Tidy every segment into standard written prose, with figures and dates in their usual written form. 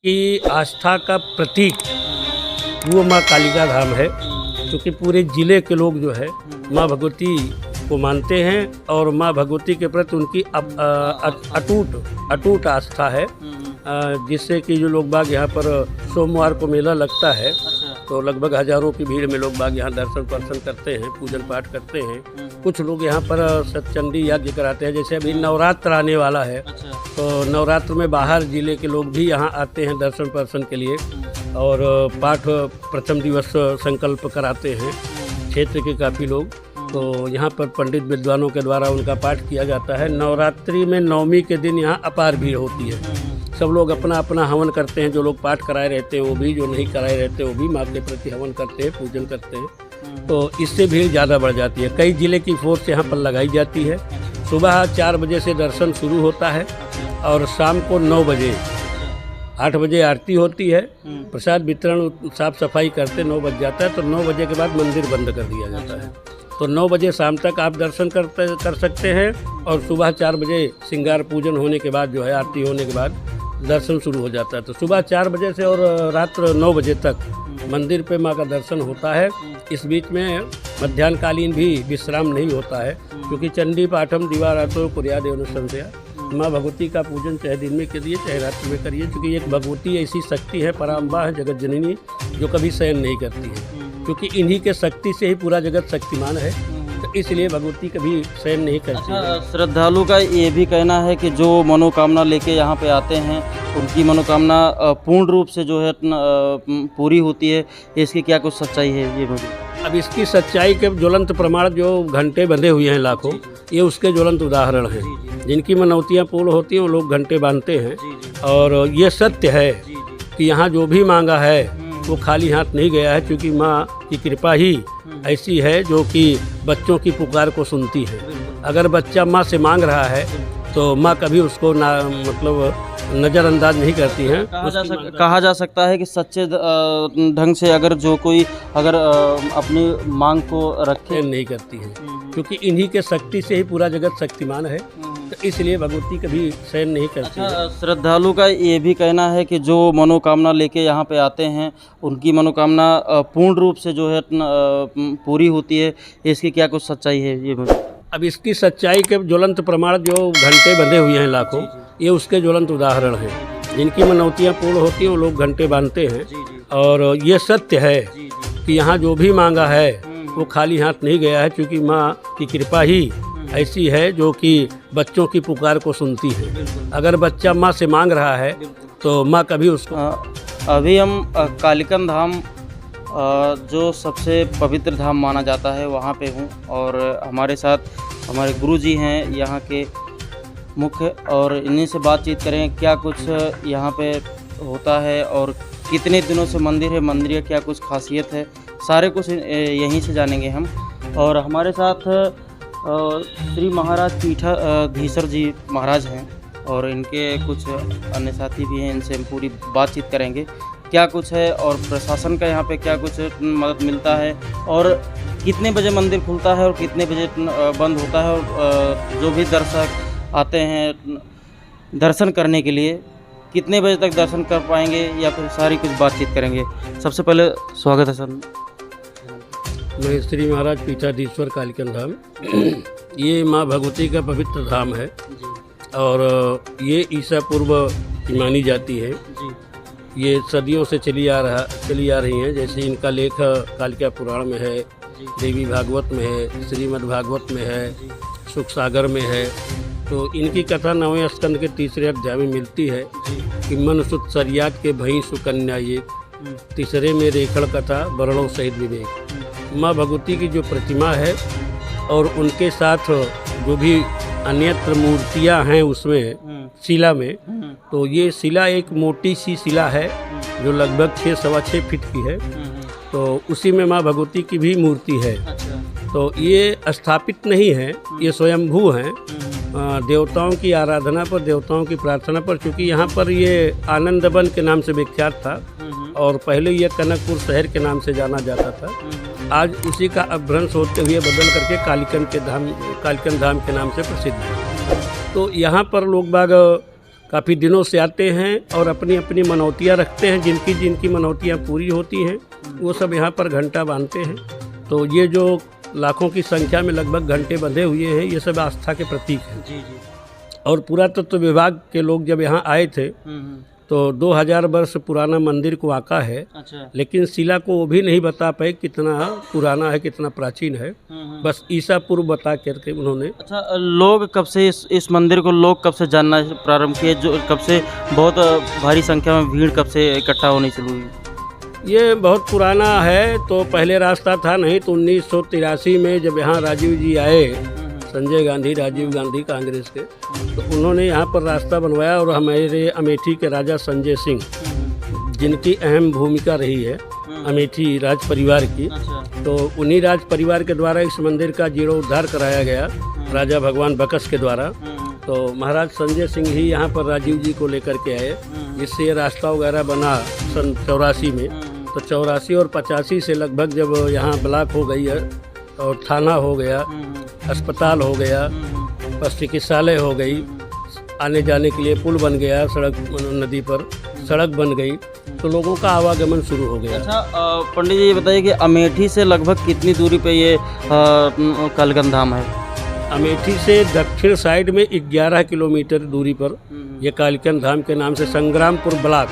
कि आस्था का प्रतीक वो माँ कालिका धाम है, क्योंकि पूरे ज़िले के लोग जो है माँ भगवती को मानते हैं और माँ भगवती के प्रति उनकी अटूट आस्था है। जिससे कि जो लोग बाग यहाँ पर सोमवार को मेला लगता है तो लगभग हज़ारों की भीड़ में लोग बाग यहाँ दर्शन करते हैं, पूजन पाठ करते हैं। कुछ लोग यहाँ पर सतचंडी यज्ञ कराते हैं। जैसे अभी नवरात्र आने वाला है तो नवरात्र में बाहर ज़िले के लोग भी यहाँ आते हैं दर्शन के लिए और पाठ प्रथम दिवस संकल्प कराते हैं। क्षेत्र के काफ़ी लोग तो यहाँ पर पंडित विद्वानों के द्वारा उनका पाठ किया जाता है। नवरात्रि में नवमी के दिन यहाँ अपार भीड़ होती है। सब लोग अपना अपना हवन करते हैं। जो लोग पाठ कराए रहते हैं वो भी, जो नहीं कराए रहते वो भी माँ के प्रति हवन करते हैं, पूजन करते हैं। तो इससे भीड़ ज़्यादा बढ़ जाती है। कई ज़िले की फोर्स यहाँ पर लगाई जाती है। सुबह 4 बजे से दर्शन शुरू होता है और शाम को 9 बजे 8 बजे आरती होती है। प्रसाद वितरण साफ सफाई करते 9 बज जाता है तो 9 बजे के बाद मंदिर बंद कर दिया जाता है। तो 9 बजे शाम तक आप दर्शन कर सकते हैं और सुबह 4 बजे श्रृंगार पूजन होने के बाद जो है आरती होने के बाद दर्शन शुरू हो जाता है। तो सुबह 4 बजे से और रात्र 9 बजे तक मंदिर पे माँ का दर्शन होता है। इस बीच में मध्याह्नकालीन भी विश्राम नहीं होता है, क्योंकि चंडी पाठम दिवारातो कुर्यादेव अनुसंध्या। माँ भगवती का पूजन चाहे दिन में करिए चाहे रात्रि में करिए, क्योंकि एक भगवती ऐसी शक्ति है, पराम्बा है, जगत जननी, जो कभी शयन नहीं करती है। क्योंकि इन्हीं के शक्ति से ही पूरा जगत शक्तिमान है, तो इसलिए भगवती कभी शयन नहीं करती है। श्रद्धालु का ये भी कहना है कि जो मनोकामना लेके यहाँ पे आते हैं उनकी मनोकामना पूर्ण रूप से जो है पूरी होती है। इसकी क्या कुछ सच्चाई है ये भगवती? अब इसकी सच्चाई के ज्वलंत प्रमाण जो घंटे बंधे हुए हैं लाखों, ये उसके ज्वलंत उदाहरण हैं। जिनकी मनौतियाँ पूर्ण होती हैं वो लोग घंटे बांधते हैं। और ये सत्य है कि यहाँ जो भी मांगा है वो खाली हाथ नहीं गया है, क्योंकि माँ की कृपा ही ऐसी है जो कि बच्चों की पुकार को सुनती है। अगर बच्चा माँ से मांग रहा है तो माँ कभी उसको नज़रअंदाज नहीं करती हैं। कहा जा सकता है कि सच्चे ढंग से अगर जो कोई अपनी मांग को रखे नहीं करती है, क्योंकि इन्हीं के शक्ति से ही पूरा जगत शक्तिमान है, तो इसलिए भगवती कभी शयन नहीं करती है। श्रद्धालु का ये भी कहना है कि जो मनोकामना लेके यहाँ पे आते हैं उनकी मनोकामना पूर्ण रूप से जो है पूरी होती है। इसकी क्या कुछ सच्चाई है ये भगवती? अब इसकी सच्चाई के ज्वलंत प्रमाण जो घंटे बंधे हुए हैं लाखों, ये उसके ज्वलंत उदाहरण हैं। जिनकी मनौतियाँ पूर्ण होती हैं वो लोग घंटे बांधते हैं। और ये सत्य है कि यहाँ जो भी मांगा है वो खाली हाथ नहीं गया है, क्योंकि माँ की कृपा ही ऐसी है जो कि बच्चों की पुकार को सुनती है। अगर बच्चा माँ से मांग रहा है तो माँ कभी उसको अभी हम कालिकन धाम जो सबसे पवित्र धाम माना जाता है वहाँ पे हूँ और हमारे साथ हमारे गुरुजी हैं यहाँ के मुख्य, और इन्हीं से बातचीत करें क्या कुछ यहाँ पे होता है और कितने दिनों से मंदिर है, मंदिर की क्या कुछ खासियत है, सारे कुछ यहीं से जानेंगे हम। और हमारे साथ श्री महाराज पीठाधीश्वर जी महाराज हैं और इनके कुछ अन्य साथी भी हैं, इनसे हम पूरी बातचीत करेंगे क्या कुछ है और प्रशासन का यहाँ पे क्या कुछ मदद मिलता है और कितने बजे मंदिर खुलता है और कितने बजे बंद होता है, और जो भी दर्शक आते हैं दर्शन करने के लिए कितने बजे तक दर्शन कर पाएंगे, या फिर सारी कुछ बातचीत करेंगे। सबसे पहले स्वागत है सर। मैं श्री महाराज पीठाधीश्वर कालिकन धाम, ये माँ भगवती का पवित्र धाम है और ये ईसा पूर्व की मानी जाती है। ये सदियों से चली आ रही हैं। जैसे इनका लेख कालिका पुराण में है, देवी भागवत में है, श्रीमद् भागवत में है, सुख सागर में है। तो इनकी कथा 9वें स्कंद के 3रे अध्याय में मिलती है कि मन सुत सरियात के भई सुकन्या ये, तीसरे में रेखड़ कथा बरड़ों सहित विवेक। माँ भगवती की जो प्रतिमा है और उनके साथ जो भी अन्यत्र मूर्तियाँ हैं उसमें शिला में, तो ये शिला एक मोटी सी शिला है जो लगभग 6-6.25 फीट की है। तो उसी में माँ भगवती की भी मूर्ति है। तो ये स्थापित नहीं है, ये स्वयंभू हैं। देवताओं की आराधना पर, देवताओं की प्रार्थना पर, क्योंकि यहाँ पर ये आनंदवन के नाम से विख्यात था और पहले ये कनकपुर शहर के नाम से जाना जाता था। आज उसी का अपभ्रंश होते हुए बदल करके कालिकन धाम के नाम से प्रसिद्ध है। तो यहाँ पर लोग बाग काफ़ी दिनों से आते हैं और अपनी अपनी मनौतियाँ रखते हैं। जिनकी जिनकी मनौतियाँ पूरी होती हैं वो सब यहाँ पर घंटा बांधते हैं। तो ये जो लाखों की संख्या में लगभग घंटे बंधे हुए हैं, ये सब आस्था के प्रतीक हैं। जी जी। और पुरातत्व विभाग के लोग जब यहाँ आए थे तो 2000 वर्ष पुराना मंदिर को आका है। अच्छा। लेकिन शिला को वो भी नहीं बता पाए कितना पुराना है, कितना प्राचीन है। बस ईसा पूर्व बता करके उन्होंने। अच्छा, लोग कब से इस मंदिर को लोग कब से जानना प्रारंभ किए, जो कब से बहुत भारी संख्या में भीड़ कब से इकट्ठा होनी शुरू हुई? ये बहुत पुराना है। तो पहले रास्ता था नहीं, तो 1983 में जब यहाँ राजीव जी आए, संजय गांधी, राजीव गांधी कांग्रेस के, तो उन्होंने यहाँ पर रास्ता बनवाया। और हमारे अमेठी के राजा संजय सिंह, जिनकी अहम भूमिका रही है अमेठी राज परिवार की, तो उन्हीं राज परिवार के द्वारा इस मंदिर का जीर्णोद्धार कराया गया राजा भगवान बकस के द्वारा। तो महाराज संजय सिंह ही यहाँ पर राजीव जी को लेकर के आए, जिससे ये रास्ता वगैरह बना सन 84 में। तो 84 और 85 से लगभग जब यहाँ ब्लॉक हो गई है और थाना हो गया, अस्पताल हो गया, बस चिकित्सालय हो गई, आने जाने के लिए पुल बन गया, सड़क नदी पर सड़क बन गई, तो लोगों का आवागमन शुरू हो गया। अच्छा, पंडित जी ये बताइए कि अमेठी से लगभग कितनी दूरी पे ये कालीकंद धाम है? अमेठी से दक्षिण साइड में 11 किलोमीटर दूरी पर ये कालीकंद धाम के नाम से संग्रामपुर ब्लॉक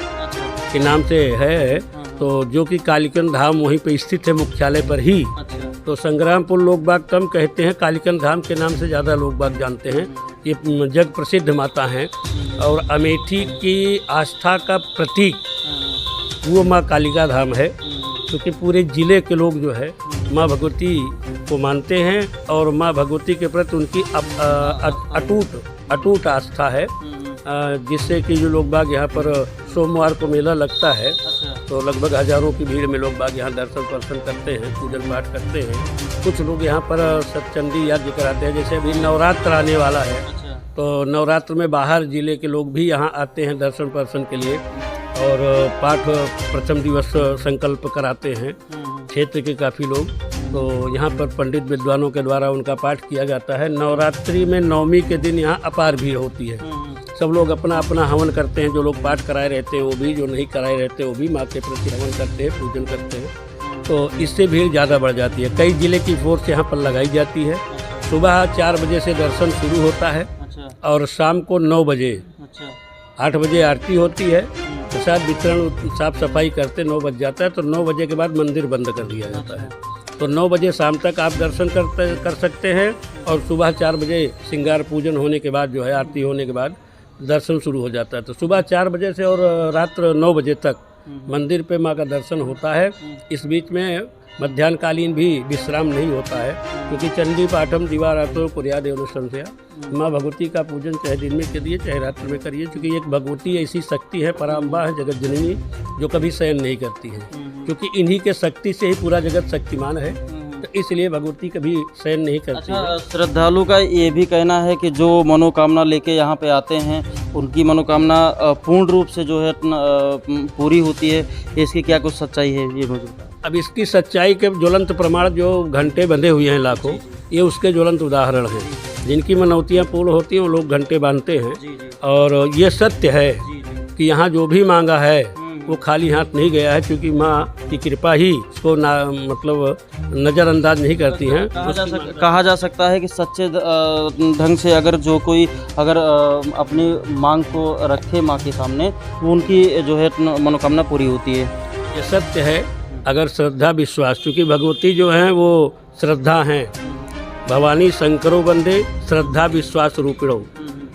के नाम से है। तो जो कि कालीकंद धाम वहीं पे स्थित है, मुख्यालय पर ही। तो संग्रामपुर लोग बाग कम कहते हैं, कालीकंद धाम के नाम से ज़्यादा लोग बाग जानते हैं। ये जग प्रसिद्ध माता हैं और अमेठी की आस्था का प्रतीक वो माँ कालिका धाम है, क्योंकि पूरे ज़िले के लोग जो है माँ भगवती को मानते हैं और माँ भगवती के प्रति उनकी अटूट आस्था है। जिससे कि जो लोग बाग यहाँ पर सोमवार को मेला लगता है, तो लगभग हज़ारों की भीड़ में लोग बाग यहाँ दर्शन करते हैं, पूजन पाठ करते हैं। कुछ लोग यहाँ पर सतचंडी यज्ञ कराते हैं। जैसे अभी नवरात्र आने वाला है, तो नवरात्र में बाहर जिले के लोग भी यहाँ आते हैं दर्शन के लिए और पाठ प्रथम दिवस संकल्प कराते हैं क्षेत्र के काफ़ी लोग। तो यहाँ पर पंडित विद्वानों के द्वारा उनका पाठ किया जाता है। नवरात्रि में नवमी के दिन यहाँ अपार भीड़ होती है। सब लोग अपना अपना हवन करते हैं, जो लोग पाठ कराए रहते हैं वो भी, जो नहीं कराए रहते वो भी माँ के प्रति हवन करते हैं, पूजन करते हैं। तो इससे भीड़ ज़्यादा बढ़ जाती है। कई जिले की फोर्स यहाँ पर लगाई जाती है। सुबह 4 बजे से दर्शन शुरू होता है और शाम को 9 बजे, 8 बजे आरती होती है, प्रसाद वितरण साफ सफाई करते 9 बज जाता है। तो 9 बजे के बाद मंदिर बंद कर दिया जाता है। तो 9 बजे शाम तक आप दर्शन कर सकते हैं और सुबह 4 बजे श्रृंगार पूजन होने के बाद जो है, आरती होने के बाद दर्शन शुरू हो जाता है। तो सुबह 4 बजे से और रात्र 9 बजे तक मंदिर पे माँ का दर्शन होता है। इस बीच में मध्याह्नकालीन भी विश्राम नहीं होता है, क्योंकि चंडी पाठम दिवारात्रो कुर्याद अनुसंध्या। माँ भगवती का पूजन चाहे दिन में करिए चाहे रात्र में करिए, क्योंकि एक भगवती ऐसी शक्ति है, पराम्बा है, जगत जननी, जो कभी शयन नहीं करती है। क्योंकि इन्हीं के शक्ति से ही पूरा जगत शक्तिमान है, तो इसलिए भगवती कभी शयन नहीं करती है। श्रद्धालु का ये भी कहना है कि जो मनोकामना लेके यहाँ पे आते हैं उनकी मनोकामना पूर्ण रूप से जो है पूरी होती है। इसकी क्या कुछ सच्चाई है ये मुझे? अब इसकी सच्चाई के ज्वलंत प्रमाण जो घंटे बंधे हुए हैं लाखों, ये उसके ज्वलंत उदाहरण हैं। जिनकी मनौतियाँ पूर्ण होती हैं वो लोग घंटे बांधते हैं। और ये सत्य है कि यहाँ जो भी मांगा है वो खाली हाथ नहीं गया है, क्योंकि माँ की कृपा ही उसको मतलब नज़रअंदाज नहीं करती हैं। कहा जा सकता है कि सच्चे ढंग से अगर जो कोई अगर अपनी मांग को रखे माँ के सामने, तो उनकी जो है मनोकामना पूरी होती है। ये सत्य है। अगर श्रद्धा विश्वास, क्योंकि भगवती जो हैं वो श्रद्धा हैं। भवानी शंकरो बंदे श्रद्धा विश्वास रूपिणो।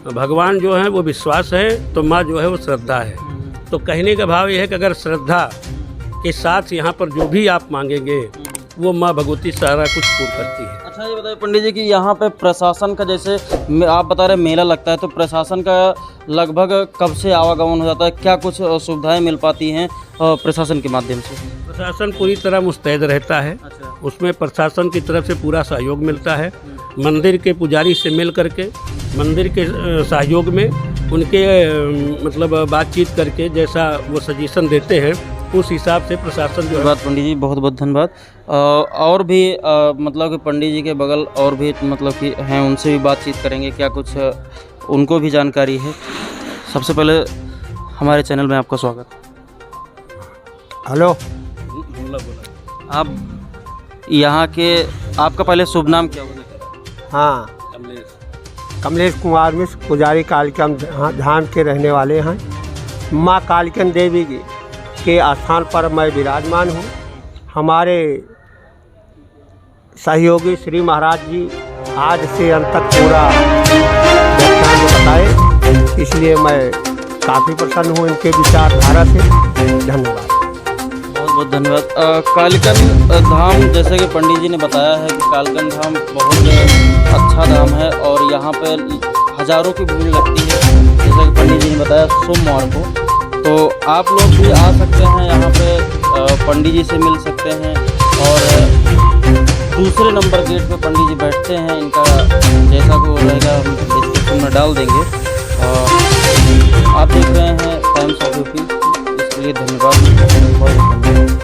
भगवान जो है वो विश्वास है, तो माँ जो है वो श्रद्धा है। तो कहने का भाव यह है कि अगर श्रद्धा के साथ यहाँ पर जो भी आप मांगेंगे वो माँ भगवती सारा कुछ पूर्ण करती है। अच्छा, ये बताइए पंडित जी कि यहाँ पे प्रशासन का, जैसे आप बता रहे मेला लगता है, तो प्रशासन का लगभग कब से आवागमन हो जाता है? क्या कुछ सुविधाएं मिल पाती हैं प्रशासन के माध्यम से? प्रशासन पूरी तरह मुस्तैद रहता है। उसमें प्रशासन की तरफ से पूरा सहयोग मिलता है। मंदिर के पुजारी से मिल करके, मंदिर के सहयोग में उनके मतलब बातचीत करके जैसा वो सजेशन देते हैं उस हिसाब से प्रशासन जो है। पंडित जी बहुत बहुत धन्यवाद। और भी मतलब कि पंडित जी के बगल और भी मतलब कि हैं, उनसे भी बातचीत करेंगे, क्या कुछ उनको भी जानकारी है। सबसे पहले हमारे चैनल में आपका स्वागत। हेलो। आप यहाँ के, आपका पहले शुभ नाम क्या होगा? हाँ, कमलेश कुमार मिश्र, पुजारी कालिकम धाम के रहने वाले हैं। माँ कालिकन देवी जी के स्थान पर मैं विराजमान हूँ। हमारे सहयोगी श्री महाराज जी आज से अंत तक पूरा व्याख्यान में बताए, इसलिए मैं काफ़ी प्रसन्न हूँ इनके विचारधारा से। धन्यवाद, बहुत बहुत धन्यवाद। कालिकन धाम, जैसे कि पंडित जी ने बताया है कि कालिकन धाम बहुत अच्छा धाम है और यहाँ पे हज़ारों की भीड़ लगती है, जैसे कि पंडित जी ने बताया सोमवार को। तो आप लोग भी आ सकते हैं यहाँ पे, पंडित जी से मिल सकते हैं। और दूसरे नंबर गेट पे पंडित जी बैठते हैं, इनका जैसा को रहेगा हम डिस्क्रिप्शन में डाल देंगे। आप देख रहे हैं टाइम्स ऑफ यूपी, इसके लिए धन्यवाद।